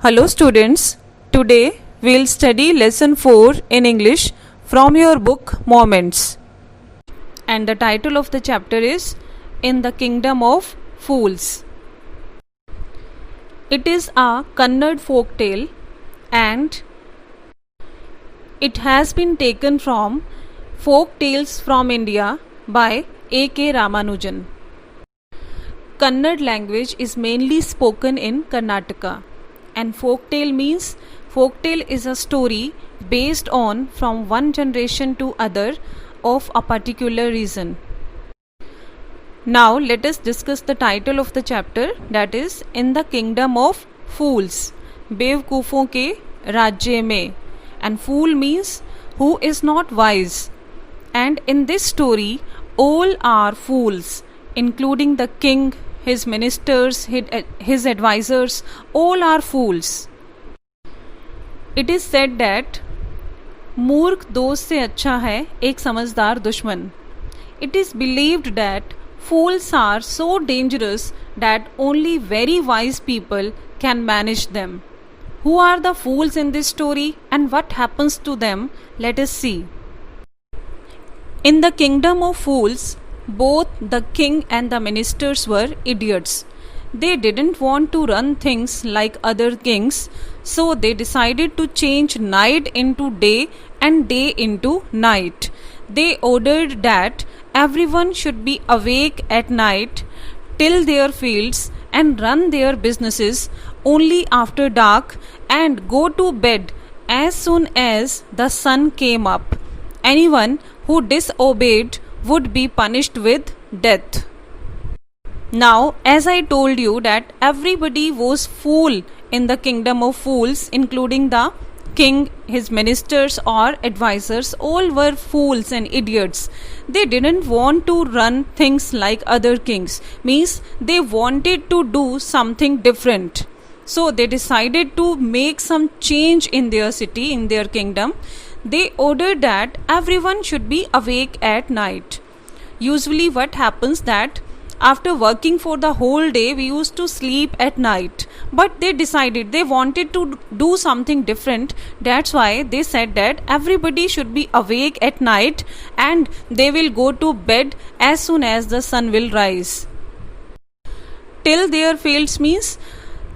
Hello students, today we'll study lesson 4 in English from your book Moments. And the title of the chapter is In the Kingdom of Fools. It is a Kannada folk tale and it has been taken from Folk Tales from India by A.K. Ramanujan. Kannada language is mainly spoken in Karnataka. And folktale means folktale is a story based on from one generation to other of a particular reason. Now let us discuss the title of the chapter, that is In the Kingdom of Fools. बेवकूफ़ों के राज्य में. And fool means who is not wise. And in this story all are fools, including the king, his ministers, his advisors, all are fools. It is said that मूर्ख दोस्त से अच्छा है एक समझदार दुश्मन. It is believed that fools are so dangerous that only very wise people can manage them. Who are the fools in this story and what happens to them? Let us see. In the kingdom of fools, both the king and the ministers were idiots. They didn't want to run things like other kings, so they decided to change night into day and day into night. They ordered that everyone should be awake at night, till their fields and run their businesses only after dark and go to bed as soon as the sun came up. Anyone who disobeyed would be punished with death. Now, as I told you that everybody was fool in the kingdom of fools, including the king, his ministers or advisors, all were fools and idiots. They didn't want to run things like other kings, means they wanted to do something different. So they decided to make some change in their city, in their kingdom. They ordered that everyone should be awake at night. Usually what happens that after working for the whole day we used to sleep at night, but they decided they wanted to do something different. That's why they said that everybody should be awake at night and they will go to bed as soon as the sun will rise. Till their fields means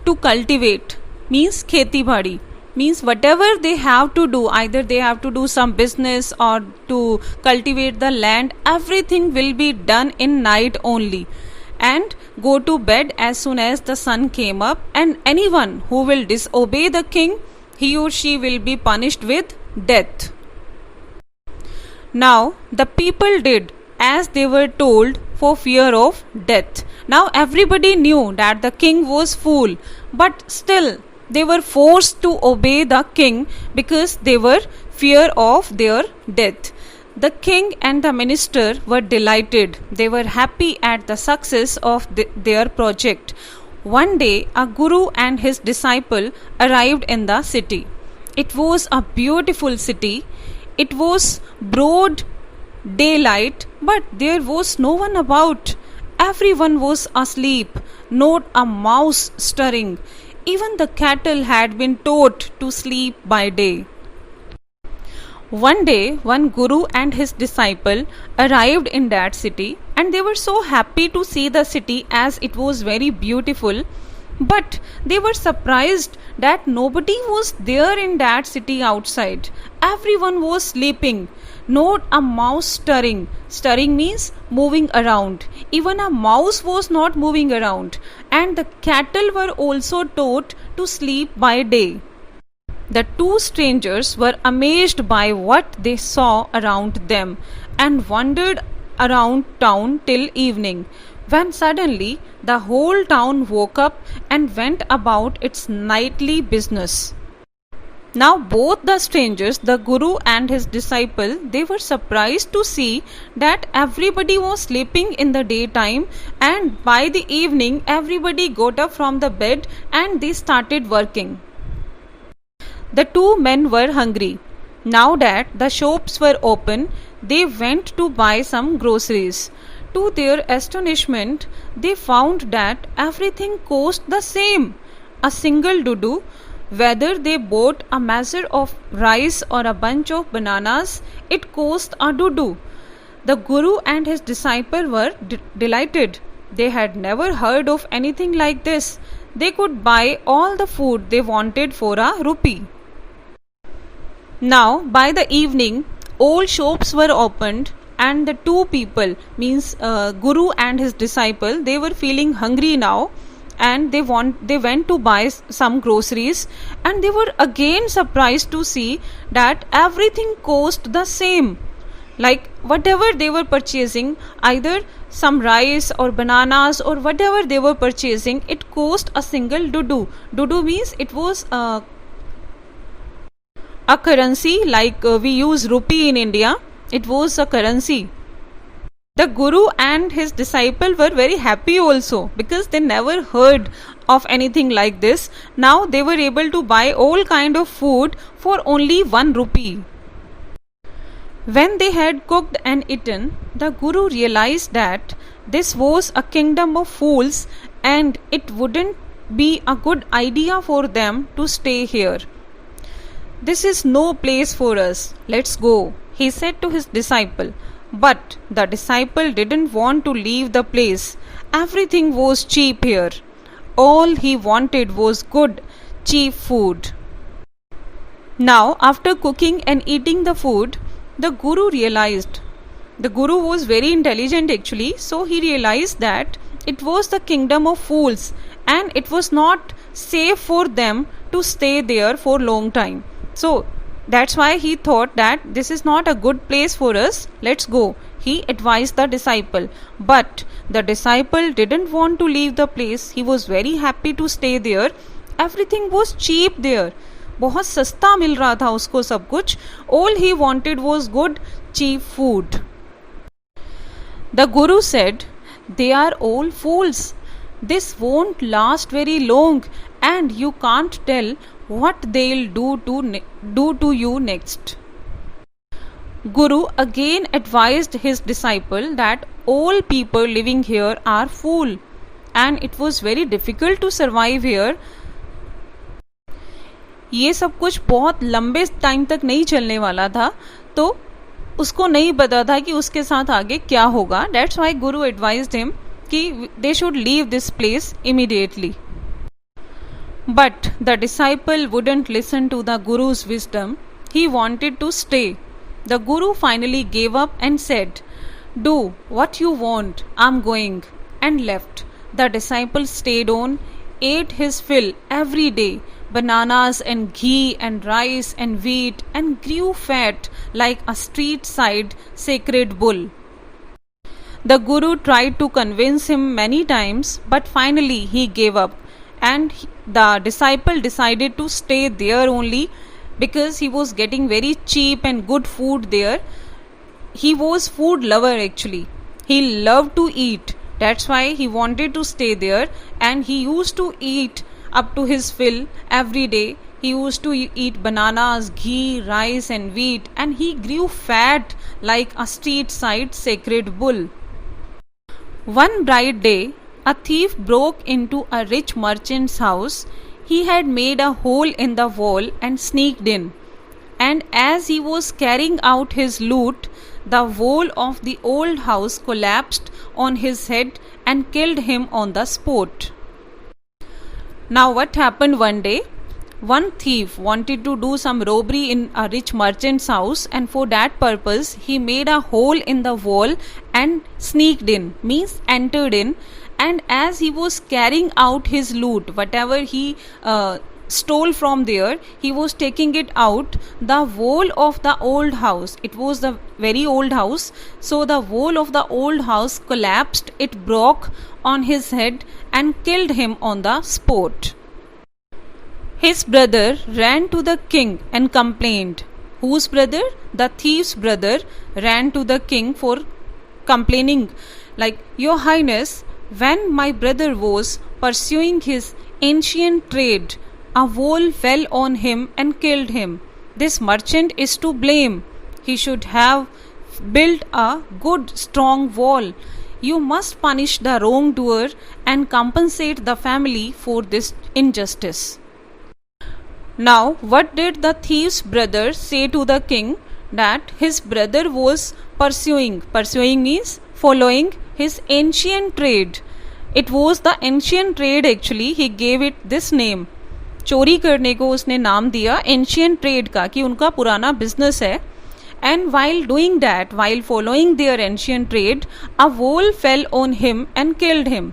to cultivate, means kheti badi, means whatever they have to do, either they have to do some business or to cultivate the land, everything will be done in night only, and go to bed as soon as the sun came up. And anyone who will disobey the king, he or she will be punished with death. Now the people did as they were told for fear of death. Now everybody knew that the king was fool, but still they were forced to obey the king because they were fear of their death. The king and the minister were delighted. They were happy at the success of their project. One day a guru and his disciple arrived in the city. It was a beautiful city. It was broad daylight, but there was no one about. Everyone was asleep, not a mouse stirring. Even the cattle had been taught to sleep by day. One day, one guru and his disciple arrived in that city, and they were so happy to see the city as it was very beautiful. But they were surprised that nobody was there in that city outside. Everyone was sleeping, not a mouse stirring. Stirring means moving around. Even a mouse was not moving around. And the cattle were also taught to sleep by day. The two strangers were amazed by what they saw around them and wandered around town till evening, when suddenly the whole town woke up and went about its nightly business. Now both the strangers, the guru and his disciple, they were surprised to see that everybody was sleeping in the daytime, and by the evening everybody got up from the bed and they started working. The two men were hungry. Now that the shops were open, they went to buy some groceries. To their astonishment, they found that everything cost the same. A single dudu Whether they bought a measure of rice or a bunch of bananas, it cost a dudu. The Guru and his disciple were delighted. They had never heard of anything like this. They could buy all the food they wanted for a rupee. Now, by the evening, all shops were opened, and the two people, means Guru and his disciple, they were feeling hungry now, and they went to buy some groceries, and they were again surprised to see that everything cost the same. Like whatever they were purchasing, either some rice or bananas or whatever they were purchasing, it cost a single dudu. Dudu means it was a currency like we use rupee in India. It was a currency. The Guru and his disciple were very happy also because they never heard of anything like this. Now they were able to buy all kind of food for only 1 rupee. When they had cooked and eaten, the Guru realized that this was a kingdom of fools and it wouldn't be a good idea for them to stay here. This is no place for us. Let's go, he said to his disciple. But the disciple didn't want to leave the place. Everything was cheap here. All he wanted was good, cheap food. Now, after cooking and eating the food, the Guru realized. The Guru was very intelligent actually, so he realized that it was the kingdom of fools and it was not safe for them to stay there for long time. So that's why he thought that this is not a good place for us, let's go. He advised the disciple. But the disciple didn't want to leave the place. He was very happy to stay there. Everything was cheap there. बहुत सस्ता मिल रहा था उसको सब कुछ. All he wanted was good, cheap food. The Guru said, they are all fools. This won't last very long and you can't tell what they'll do to you next. Guru again advised his disciple that all people living here are fool and it was very difficult to survive here. ये सब कुछ बहुत लंबे time तक नहीं चलने वाला था, तो उसको नहीं पता था कि उसके साथ आगे क्या होगा. That's why Guru advised him कि they should leave this place immediately. But the disciple wouldn't listen to the Guru's wisdom. He wanted to stay. The Guru finally gave up and said, do what you want, I'm going, and left. The disciple stayed on, ate his fill every day, bananas and ghee and rice and wheat, and grew fat like a street side sacred bull. The Guru tried to convince him many times, but finally he gave up. And the disciple decided to stay there only because he was getting very cheap and good food there. He was food lover actually. He loved to eat. That's why he wanted to stay there, and he used to eat up to his fill every day. He used to eat bananas, ghee, rice and wheat, and he grew fat like a street side sacred bull. One bright day, a thief broke into a rich merchant's house. He had made a hole in the wall and sneaked in. And as he was carrying out his loot, the wall of the old house collapsed on his head and killed him on the spot. Now what happened one day? One thief wanted to do some robbery in a rich merchant's house, and for that purpose he made a hole in the wall and sneaked in, means entered in. And as he was carrying out his loot, whatever he stole from there, he was taking it out. The wall of the old house, it was the very old house, so the wall of the old house collapsed, it broke on his head and killed him on the spot. His brother ran to the king and complained. Whose brother? The thief's brother ran to the king for complaining, like, Your Highness, when my brother was pursuing his ancient trade, a wall fell on him and killed him. This merchant is to blame. He should have built a good strong wall. You must punish the wrongdoer and compensate the family for this injustice. Now, what did the thief's brother say to the king? That his brother was pursuing means following his ancient trade. It was the ancient trade actually, he gave it this name. चोरी करने को उसने नाम दिया ancient trade का, कि उनका पुराना बिजनेस है. And while doing that, while following their ancient trade, a wolf fell on him and killed him.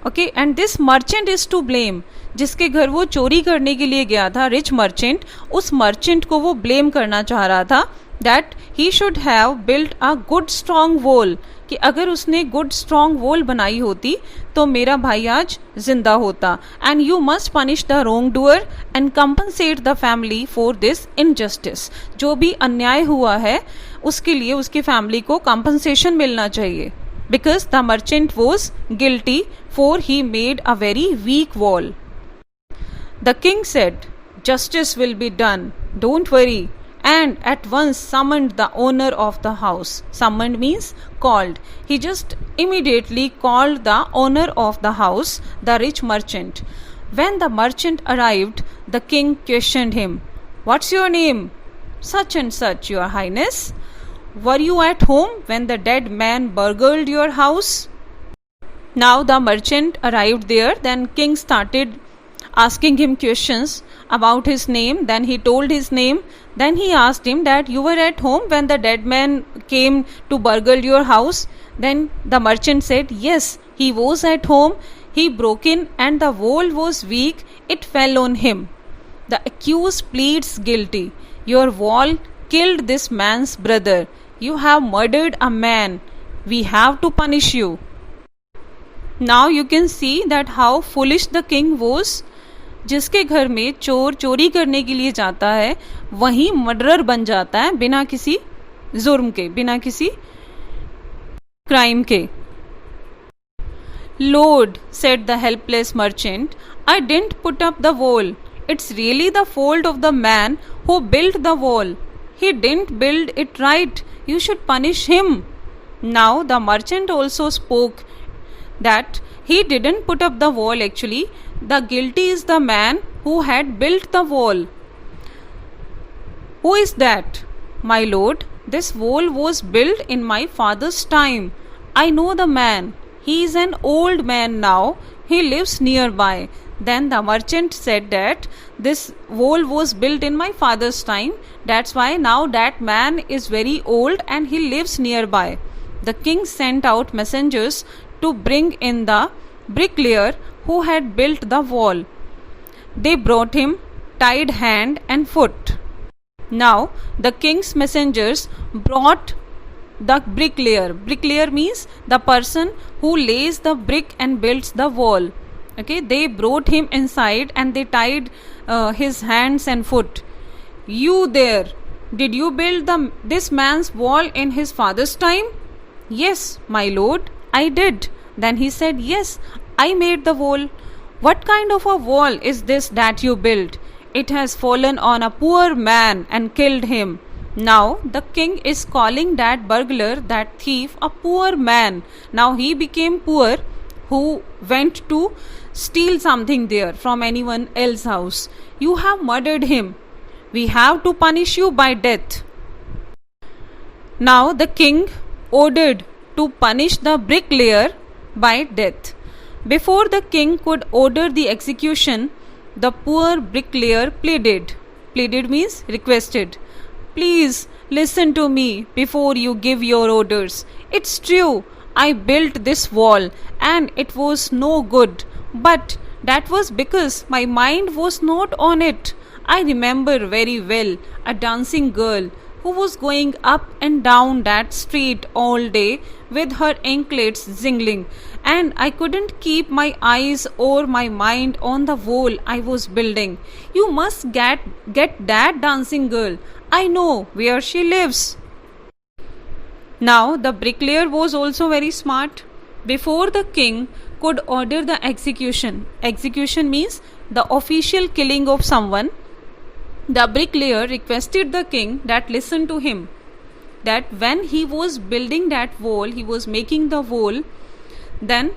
Okay, and this merchant is to blame. जिसके घर वो चोरी करने के लिए गया था, रिच मर्चेंट, उस मर्चेंट को वो ब्लेम करना चाह रहा था that he should have built a good strong wall, कि अगर उसने गुड स्ट्रॉन्ग वॉल बनाई होती तो मेरा भाई आज जिंदा होता. And you must punish the wrong doer and compensate the family for this injustice. जो भी अन्याय हुआ है उसके लिए उसकी फैमिली को कंपनसेशन मिलना चाहिए. Because the merchant was guilty for he made a very weak wall. The king said, "Justice will be done, don't worry," and at once summoned the owner of the house. Summoned means called. He just immediately called the owner of the house, the rich merchant. When the merchant arrived, the king questioned him. "What's your name?" "Such and such, your highness." "Were you at home when the dead man burgled your house?" Now the merchant arrived there. Then king started asking him questions about his name. Then he told his name. Then he asked him that you were at home when the dead man came to burgle your house. Then the merchant said, yes, he was at home. He broke in and the wall was weak. It fell on him. The accused pleads guilty. Your wall killed this man's brother. You have murdered a man. We have to punish you. Now you can see that how foolish the king was. जिसके घर में चोर चोरी करने के लिए जाता है वही मर्डरर बन जाता है बिना किसी जुर्म के, बिना किसी क्राइम के. Lord, said the helpless merchant, I didn't put up the wall. It's really the fault of the man who built the wall. He didn't build it right. You should punish him. Now the merchant also spoke that he didn't put up the wall actually. The guilty is the man who had built the wall. Who is that? My lord, this wall was built in my father's time. I know the man. He is an old man now. He lives nearby. Then the merchant said that this wall was built in my father's time. That's why now that man is very old and he lives nearby. The king sent out messengers to bring in the bricklayer who had built the wall. They brought him tied hand and foot. Now the king's messengers brought the bricklayer. Bricklayer means the person who lays the brick and builds the wall. Okay, they brought him inside and they tied his hands and foot. You there, did you build this man's wall in his father's time? Yes, my lord, I did. Then he said, yes, I made the wall. What kind of a wall is this that you built? It has fallen on a poor man and killed him. Now the king is calling that burglar, that thief, a poor man. Now he became poor who went to steal something there from anyone else's house. You have murdered him. We have to punish you by death. Now the king ordered to punish the bricklayer by death. Before the king could order the execution, the poor bricklayer pleaded. Pleaded means requested. Please listen to me before you give your orders. It's true, I built this wall and it was no good. But that was because my mind was not on it. I remember very well a dancing girl who was going up and down that street all day with her anklets jingling, and I couldn't keep my eyes or my mind on the wall I was building. You must get that dancing girl. I know where she lives. Now the bricklayer was also very smart. Before the king could order the execution means the official killing of someone, the bricklayer requested the king that listen to him, that when he was building that wall, he was making the wall, then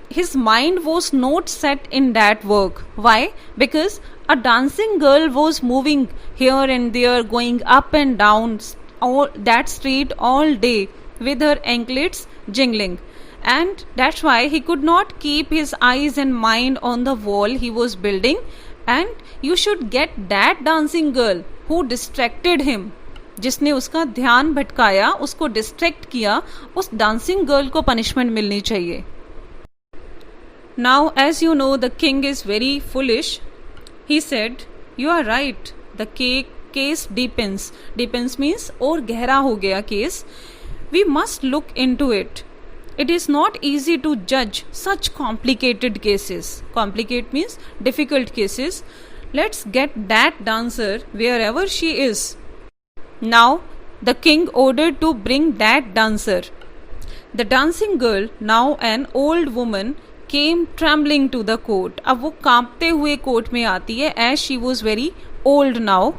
his mind was not set in that work. Why? Because A dancing girl was moving here and there, going up and down all that street all day with her anklets jingling. And that's why he could not keep his eyes and mind on the wall he was building. And you should get that dancing girl who distracted him. जिसने उसका ध्यान भटकाया, उसको distract किया, उस dancing girl को punishment मिलनी चाहिए. Now, as you know, the king is very foolish. He said, "You are right. The case deepens. Deepens means और गहरा हो गया case. We must look into it. It is not easy to judge such complicated cases. Complicate means difficult cases. Let's get that dancer wherever she is." Now, the king ordered to bring that dancer. The dancing girl, now an old woman, came trembling to the court. अब वो कांपते हुए court में आती है, as she was very old now.